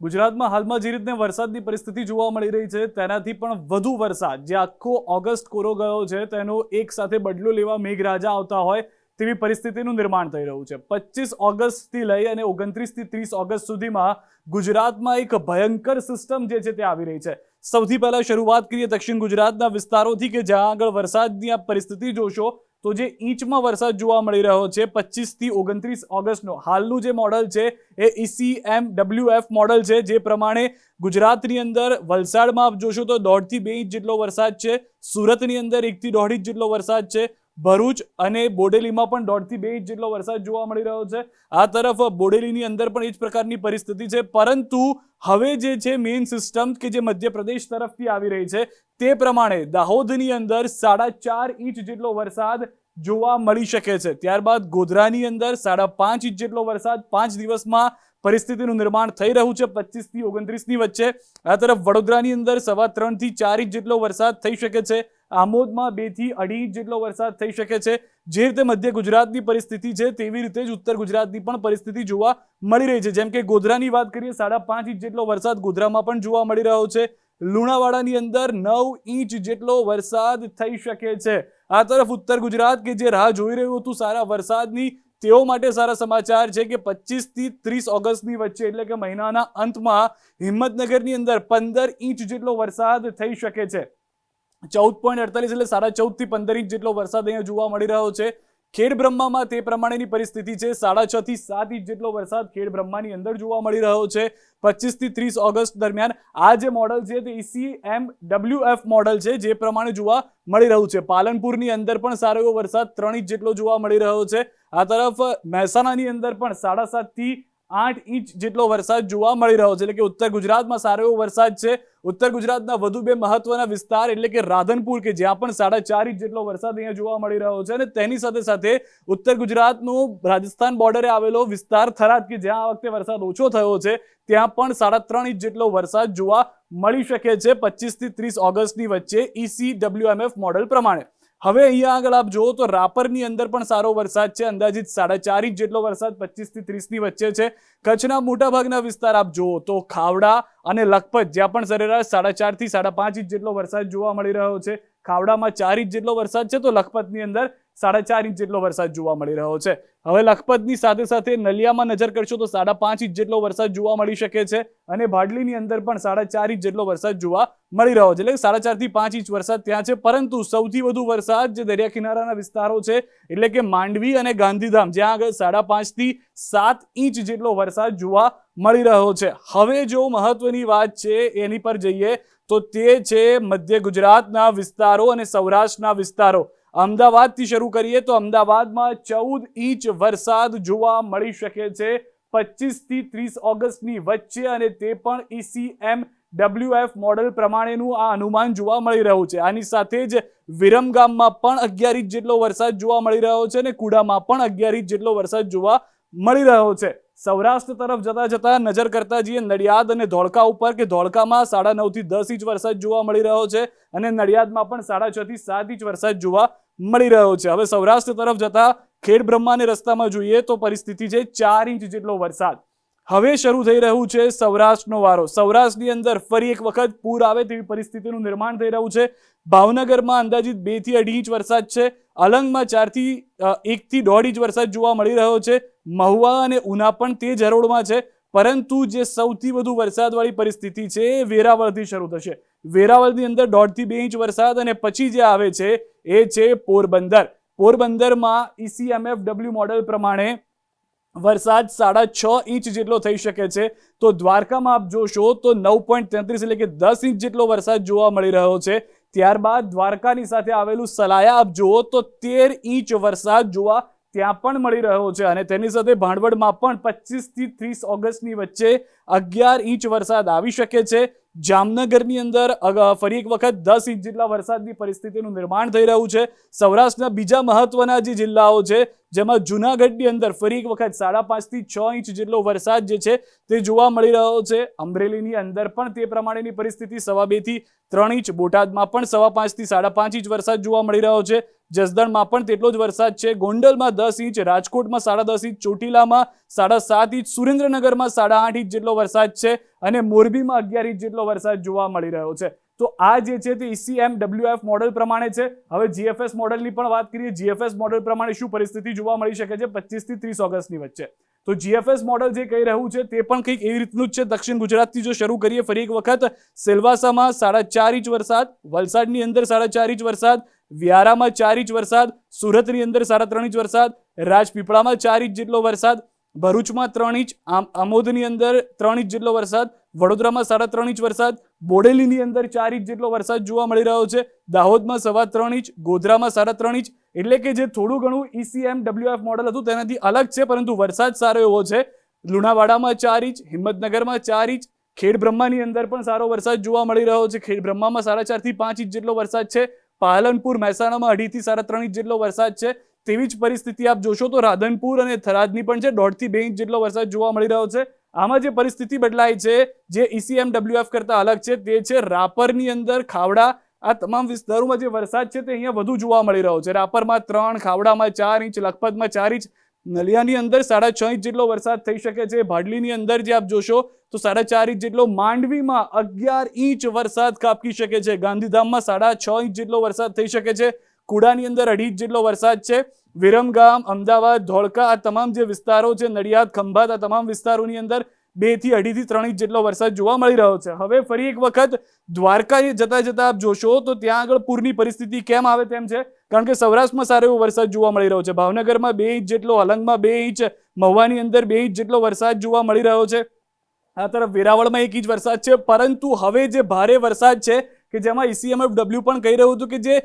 ગુજરાતમાં હાલમાં જે રીતને વરસાદની પરિસ્થિતિ જોવા મળી રહી છે તેનાથી પણ વધુ વરસાદ, જે આખો ઓગસ્ટ કોરો ગયો છે તેનો એક સાથે બદલો લેવા મેઘરાજા આવતા હોય તેવી પરિસ્થિતિનું નિર્માણ થઈ રહ્યું છે। 25 ઓગસ્ટથી લઈ અને 29 થી 30 ઓગસ્ટ સુધીમાં ગુજરાતમાં એક ભયંકર સિસ્ટમ જે છે તે આવી રહી છે। સૌથી પહેલા શરૂઆત કરીએ દક્ષિણ ગુજરાતના વિસ્તારોથી કે જ્યાં આગળ વરસાદની આ પરિસ્થિતિ જોશો તો જે ઇંચમાં વરસાદ જોવા મળી રહ્યો છે 25 થી 29 ઓગસ્ટનો। હાલનું જે મોડલ છે એ ECMWF મોડલ છે, જે પ્રમાણે ગુજરાતની અંદર વલસાડમાં આપ જોશો તો 1.5 થી 2 ઇંચ જેટલો વરસાદ છે, સુરતની અંદર 1 થી 1.5 ઇંચ જેટલો વરસાદ છે, ભરૂચ અને બોડેલીમાં પણ 1.5 થી 2 ઇંચ જેટલો વરસાદ જોવા મળી રહ્યો છે। આ તરફ બોડેલીની અંદર પણ એ જ પ્રકારની પરિસ્થિતિ છે, પરંતુ હવે જે છે મેઇન સિસ્ટમ કે જે મધ્યપ્રદેશ તરફથી આવી રહી છે તે પ્રમાણે દાહોદની અંદર 4.5 ઇંચ જેટલો વરસાદ જોવા મળી શકે છે। ત્યારબાદ ગોધરાની અંદર 5.5 ઇંચ જેટલો વરસાદ 5 દિવસમાં પરિસ્થિતિનું નિર્માણ થઈ રહ્યું છે 25 થી 29ની વચ્ચે। આ તરફ વડોદરાની અંદર 3.25 થી 4 ઇંચ જેટલો વરસાદ થઈ શકે છે, આમોદમાં 2 થી 2.5 ઇંચ જેટલો વરસાદ થઈ શકે છે। જે રીતે મધ્ય ગુજરાતની પરિસ્થિતિ છે તેવી રીતે જ ઉત્તર ગુજરાતની પણ પરિસ્થિતિ જોવા મળી રહી છે। જેમ કે ગોધરાની વાત કરીએ 5.5 ઇંચ જેટલો વરસાદ ગોધરામાં પણ જોવા મળી રહ્યો છે, લુણાવાડાની અંદર 9 ઇંચ જેટલો વરસાદ થઈ શકે છે। આ તરફ ઉત્તર ગુજરાત કે જે રાહ જોઈ રહ્યું હતું સારા વરસાદની, તેઓ માટે સારા સમાચાર છે કે 25 થી 30 ઓગસ્ટની વચ્ચે એટલે કે મહિનાના અંતમાં હિંમતનગરની અંદર 15 ઇંચ જેટલો વરસાદ થઈ શકે છે। 14.48 એટલે 14.5 થી 15 ઇંચ જેટલો વરસાદ અહીંયા જોવા મળી રહ્યો છે। ખેડબ્રહ્મામાં તે પ્રમાણેની પરિસ્થિતિ છે, 6.5 થી 7 ઇંચ જેટલો વરસાદ ખેડબ્રહ્માની અંદર જોવા મળી રહ્યો છે 25 થી 30 ઓગસ્ટ દરમિયાન। આ જે મોડલ છે તે ECMWF મોડલ છે, જે પ્રમાણે જોવા મળી રહ્યું છે। પાલનપુરની અંદર પણ સારો એવો વરસાદ 3 ઇંચ જેટલો જોવા મળી રહ્યો છે। આ તરફ મહેસાણાની અંદર પણ 7.5 થી 8 ઇંચ જેટલો વરસાદ જોવા મળી રહ્યો છે, એટલે કે ઉત્તર ગુજરાતમાં સારો એવો વરસાદ છે। ઉત્તર ગુજરાતના વધુ બે મહત્વના વિસ્તાર એટલે કે રાધનપુર કે જ્યાં પણ 4.5 ઇંચ જેટલો વરસાદ અહીંયા જોવા મળી રહ્યો છે, અને તેની સાથે સાથે ઉત્તર ગુજરાતનું રાજસ્થાન બોર્ડરે આવેલો વિસ્તાર થરાદ કે જ્યાં આ વખતે વરસાદ ઓછો થયો છે ત્યાં પણ 3.5 ઇંચ જેટલો વરસાદ જોવા મળી શકે છે 25 થી 30 ઓગસ્ટની વચ્ચે ECWMF મોડલ પ્રમાણે। હવે અહીંયા આગળ આપ જુઓ તો રાપરની અંદર પણ સારો વરસાદ છે, અંદાજિત 4.5 ઇંચ જેટલો વરસાદ 25 થી 30ની વચ્ચે છે। કચ્છના મોટાભાગના વિસ્તાર આપ જુઓ તો ખાવડા અને લખપત જ્યાં પણ સરેરાશ 4.5 થી 5.5 ઇંચ જેટલો વરસાદ જોવા મળી રહ્યો છે। ખાવડામાં 4 ઇંચ જેટલો વરસાદ છે તો લખપતની અંદર 4.5 ઇંચ જેટલો વરસાદ જોવા મળી રહ્યો છે। હવે લખપતની સાથે સાથે નલિયામાં નજર કરશો તો 5.5 ઇંચ જેટલો વરસાદ જોવા મળી શકે છે, અને ભાડલીની અંદર પણ 4.5 ઇંચ જેટલો વરસાદ જોવા મળી રહ્યો છે, એટલે 4.5 થી 5 ઇંચ વરસાદ ત્યાં છે। પરંતુ સૌથી વધુ વરસાદ જે દરિયા કિનારાના વિસ્તારો છે એટલે કે માંડવી અને ગાંધીધામ જ્યાં આગળ 5.5 થી 7 ઇંચ જેટલો વરસાદ જોવા મળી રહ્યો છે। હવે જો મહત્વની વાત છે એની પર જઈએ તો તે છે મધ્ય ગુજરાતના વિસ્તારો અને સૌરાષ્ટ્રના વિસ્તારો। અમદાવાદથી શરૂ કરીએ તો અમદાવાદમાં 14 ઇંચ વરસાદ જોવા મળી શકે છે 25 થી 30 ઓગસ્ટની વચ્ચે, અને તે પણ ECMWF મોડલ પ્રમાણેનું આ અનુમાન જોવા મળી રહ્યું છે। આની સાથે જ વિરમગામમાં પણ 11 ઇંચ જેટલો વરસાદ જોવા મળી રહ્યો છે, અને કુડામાં પણ 11 ઇંચ જેટલો વરસાદ જોવા મળી રહ્યો છે। સૌરાષ્ટ્ર તરફ જતા જતા નજર કરતા જઈએ નડિયાદ અને ધોળકા ઉપર કે ધોળકામાં 9.5 થી 10 ઇંચ વરસાદ જોવા મળી રહ્યો છે, અને નડિયાદમાં પણ 6.5 થી 7 ઇંચ વરસાદ જોવા મળી રહ્યો છે। હવે સૌરાષ્ટ્ર તરફ જતા ખેડબ્રહ્માને રસ્તામાં જોઈએ તો પરિસ્થિતિ છે 4 ઇંચ જેટલો વરસાદ। હવે શરૂ થઈ રહ્યું છે સૌરાષ્ટ્રનો વારો। સૌરાષ્ટ્રની અંદર ફરી એક વખત પૂર આવે તેવી પરિસ્થિતિનું નિર્માણ થઈ રહ્યું છે। ભાવનગરમાં અંદાજિત 2 થી 2.5 ઇંચ વરસાદ છે, અલંગમાં 1 થી 1.5 ઇંચ વરસાદ જોવા મળી રહ્યો છે, મહુવા અને ઉના પણ તે જ હરોળમાં છે। પરંતુ જે સૌથી વધુ વરસાદવાળી પરિસ્થિતિ છે એ વેરાવળથી શરૂ થશે। વેરાવળની અંદર 1.5 થી 2 ઇંચ વરસાદ, અને પછી જે આવે છે એ છે પોરબંદર। પોરબંદરમાં ECMFW મોડલ પ્રમાણે વરસાદ 6.5 ઇંચ જેટલો થઈ શકે છે। તો દ્વારકામાં આપ જોશો તો 9.33 એટલે કે 10 ઇંચ જેટલો વરસાદ જોવા મળી રહ્યો છે। ત્યારબાદ દ્વારકાની સાથે આવેલું સલાયા આપ જુઓ તો 13 ઇંચ વરસાદ જોવા ત્યાં પણ મળી રહ્યો છે, અને તેની સાથે ભાણવડમાં પણ 25 થી 30 ઓગસ્ટની વચ્ચે 11 ઇંચ વરસાદ આવી શકે છે। જામનગરની અંદર ફરી એક વખત 10 ઇંચ જેટલા વરસાદની પરિસ્થિતિનું નિર્માણ થઈ રહ્યું છે। સૌરાષ્ટ્રના બીજા મહત્વના જે જિલ્લાઓ છે જેમાં જુનાગઢની અંદર ફરી એક વખત 5.5 થી 6 ઇંચ જેટલો વરસાદ જે છે તે જોવા મળી રહ્યો છે। અમરેલીની અંદર પણ તે પ્રમાણેની પરિસ્થિતિ 2.25 થી 3 ઇંચ, બોટાદમાં પણ 5.25 થી 5.5 ઇંચ વરસાદ જોવા મળી રહ્યો છે। જસદણમાં પણ તેટલો જ વરસાદ છે, ગોંડલમાં 10 ઇંચ, રાજકોટમાં 10.5 ઇંચ, ચોટીલામાં 7.5 ઇંચ, સુરેન્દ્રનગરમાં 8.5 ઇંચ જેટલો વરસાદ છે અને મોરબીમાં 11 ઇંચ જેટલો વરસાદ જોવા મળી રહ્યો છે. તો આ જે છે તે ECMWF મોડેલ પ્રમાણે છે. હવે GFS મોડેલની પણ વાત કરીએ. GFS મોડેલ પ્રમાણે શું પરિસ્થિતિ જોવા મળી શકે છે 25 થી 30 ઓગસ્ટની વચ્ચે? તો GFS મોડેલ જે કહી રહ્યું છે તે પણ કંઈક એવી રીતનું જ છે. દક્ષિણ ગુજરાતથી જો શરૂ કરીએ ફરી એક વખત, સેલવાસામાં 4.5 ઇંચ વરસાદ, વલસાડની અંદર 4.5 ઇંચ વરસાદ, વ્યારામાં 4 ઇંચ વરસાદ, સુરતની અંદર 3.5 ઇંચ વરસાદ, રાજપીપળામાં 4 ઇંચ જેટલો વરસાદ, ભરૂચમાં 3 ઇંચ, આમોદની અંદર 3 ઇંચ જેટલો વરસાદ, વડોદરામાં 3.5 ઇંચ વરસાદ, બોડેલીની અંદર 4 ઇંચ જેટલો વરસાદ જોવા મળી રહ્યો છે, દાહોદમાં 3.25 ઇંચ, ગોધરામાં 3.5 ઇંચ. એટલે કે જે થોડું ઘણું ECMWF મોડેલ હતું તેનાથી અલગ છે, પરંતુ વરસાદ સારો એવો છે. લુણાવાડામાં 4 ઇંચ, હિંમતનગરમાં 4 ઇંચ, ખેડબ્રહ્માની અંદર પણ સારો વરસાદ જોવા મળી રહ્યો છે. ખેડબ્રહ્મામાં 4.5 થી 5 ઇંચ જેટલો વરસાદ છે. પાલનપુર, મહેસાણામાં 2.5 થી 3.5 ઇંચ જેટલો વરસાદ છે. તેવી જ પરિસ્થિતિ આપ જોશો તો રાધનપુર અને થરાદની પણ છે, 1.5 થી 2 ઇંચ જેટલો વરસાદ જોવા મળી રહ્યો છે. આમાં જે પરિસ્થિતિ બદલાય છે, જે ECMWF કરતા અલગ છે, તે છે રાપરની અંદર, ખાવડા, આ તમામ વિસ્તારોમાં જે વરસાદ છે તે અહીંયા વધુ જોવા મળી રહ્યો છે. રાપરમાં 3, ખાવડામાં 4 ઇંચ, લખપતમાં 4 ઇંચ, નલિયાની અંદર 6.5 ઇંચ જેટલો વરસાદ થઈ શકે છે. ભાડલીની અંદર જે આપ જોશો તો 4.5 ઇંચ જેટલો, માંડવીમાં 11 ઇંચ વરસાદ ખાબકી શકે છે, ગાંધીધામમાં 6.5 ઇંચ જેટલો વરસાદ થઈ શકે છે, કુડાની અંદર 2.5 ઇંચ જેટલો વરસાદ છે, વિરમગામ, અમદાવાદ, ધોળકા, આ તમામ જે વિસ્તારો છે, નડિયાદ, ખંભાત, આ તમામ વિસ્તારોની અંદર 2 થી 2.5 થી 3 ઇંચ જેટલો વરસાદ જોવા મળી રહ્યો છે. હવે ફરી એક વખત દ્વારકા જતા જતા આપ જોશો તો ત્યાં આગળ પૂરની પરિસ્થિતિ કેમ આવે તેમ છે, કારણ કે સૌરાષ્ટ્રમાં સારો એવો વરસાદ જોવા મળી રહ્યો છે. ભાવનગરમાં 2 ઇંચ જેટલો, અલંગમાં 2 ઇંચ, મહુવાની અંદર 2 ઇંચ જેટલો વરસાદ જોવા મળી રહ્યો છે. આ તરફ વેરાવળમાં 1 ઇંચ વરસાદ છે. પરંતુ હવે જે ભારે વરસાદ છે કે જેમાં ECMWF પણ કહી રહ્યું હતું કે જે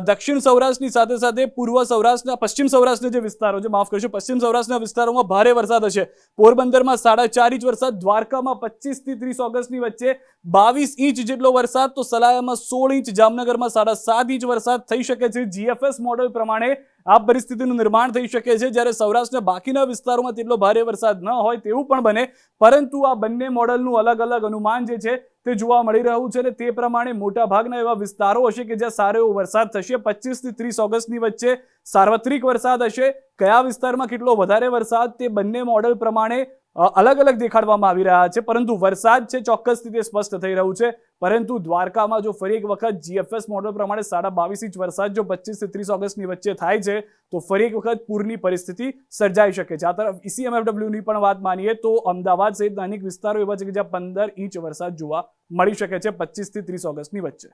દક્ષિણ સૌરાષ્ટ્રની સાથે સાથે પૂર્વ સૌરાષ્ટ્રના, પશ્ચિમ સૌરાષ્ટ્રના જે વિસ્તારો છે, માફ કરશો, પશ્ચિમ સૌરાષ્ટ્રના વિસ્તારોમાં ભારે વરસાદ હશે. પોરબંદરમાં 4.5 ઇંચ વરસાદ, દ્વારકામાં 25 થી 30 ઓગસ્ટની વચ્ચે 22 ઇંચ જેટલો વરસાદ, તો સલાયામાં 16 ઇંચ, જામનગરમાં 7.5 ઇંચ વરસાદ થઈ શકે છે. GFS મોડેલ પ્રમાણે આ પરિસ્થિતિનું નિર્માણ થઈ શકે છે, જ્યારે સૌરાષ્ટ્રના બાકીના વિસ્તારોમાં તેટલો ભારે વરસાદ ન હોય તેવું પણ બને. પરંતુ આ બંને મોડેલનું અલગ અલગ અનુમાન જે છે તે જોવા મળી રહ્યું છે અને તે પ્રમાણે મોટા ભાગના એવા વિસ્તારો હશે કે જ્યાં સારો એવો વરસાદ થશે. 25 થી 30 ઓગસ્ટની વચ્ચે સાર્વત્રિક વરસાદ હશે. કયા વિસ્તારમાં કેટલો વધારે વરસાદ તે બંને મોડેલ પ્રમાણે અલગ અલગ દેખાડવામાં આવી રહ્યા છે, પરંતુ વરસાદ છે ચોક્કસ રીતે સ્પષ્ટ થઈ રહ્યું છે. પરંતુ દ્વારકામાં જો ફરી એક વખત GFS મોડેલ પ્રમાણે 22.5 ઇંચ વરસાદ જો 25 થી 30 ઓગસ્ટની વચ્ચે થાય છે તો ફરી એક વખત પૂરની પરિસ્થિતિ સર્જાઈ શકે છે. આ તરફ ECMWFની પણ વાત માનીએ તો અમદાવાદ સહિત અનેક વિસ્તારો એવા છે કે જ્યાં 15 ઇંચ વરસાદ જોવા મળી શકે છે 25 થી 30 ઓગસ્ટની વચ્ચે.